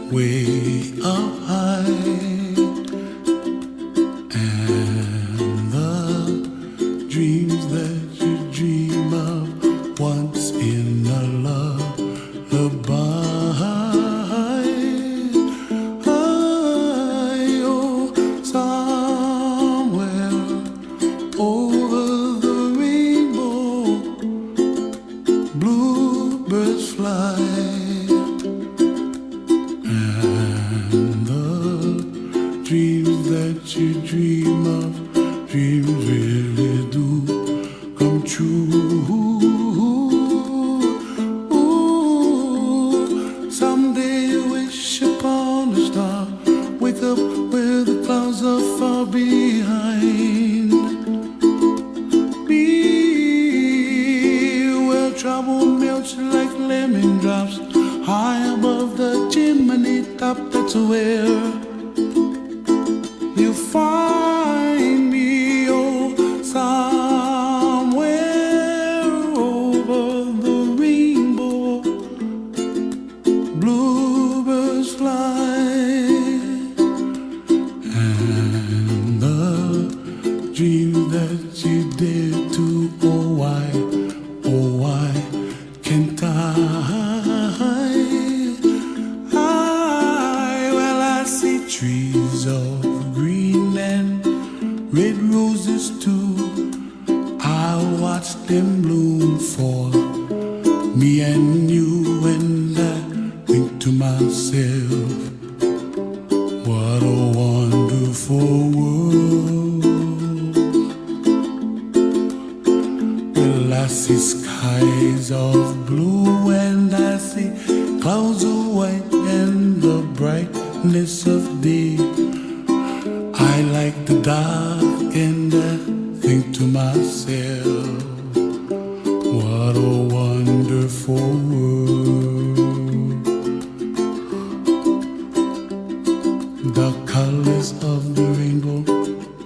Way up high, and the dreams that you dream of once in a lullaby. Oh, somewhere over the rainbow, bluebirds fly. Dreams that you dream of, dreams really do come true. Ooh, someday you wish upon a star, wake up where the clouds are far behind. Be where trouble melts like lemon drops, high above the chimney top. That's where you find me, oh, somewhere over the rainbow, bluebirds fly, and the dream that you dare to, oh, why can't I? Well, I see trees of green and red roses too. I watch them bloom for me and you, and I think to myself, what a wonderful world. Well, I see skies of blue and I see clouds of white and the brightness of day. I like the dark and I think to myself, what a wonderful world. The colors of the rainbow,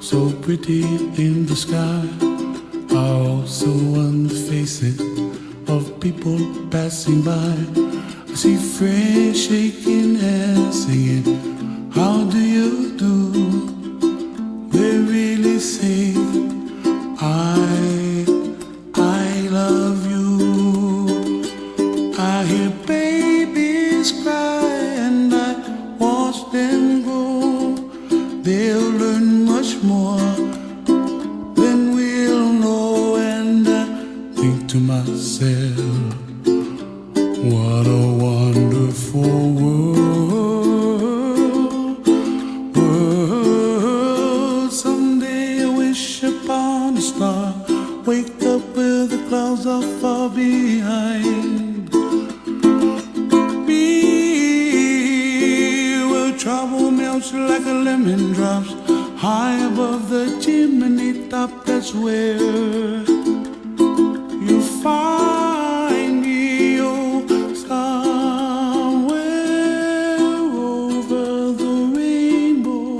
so pretty in the sky, are also on the faces of people passing by. I see friends shaking hands, singing, how do you do? They really say, I love you. I hear babies cry and I watch them grow. They'll learn much more than we'll know, and I think to myself, what a wonderful world. Someday I wish upon a star, wake up where the clouds are far behind. Be where trouble melts like a lemon drops, high above the chimney top. That's where you find me, oh, somewhere over the rainbow,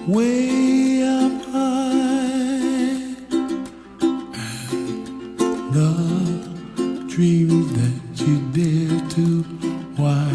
way up high, and the dreams that you dare to, why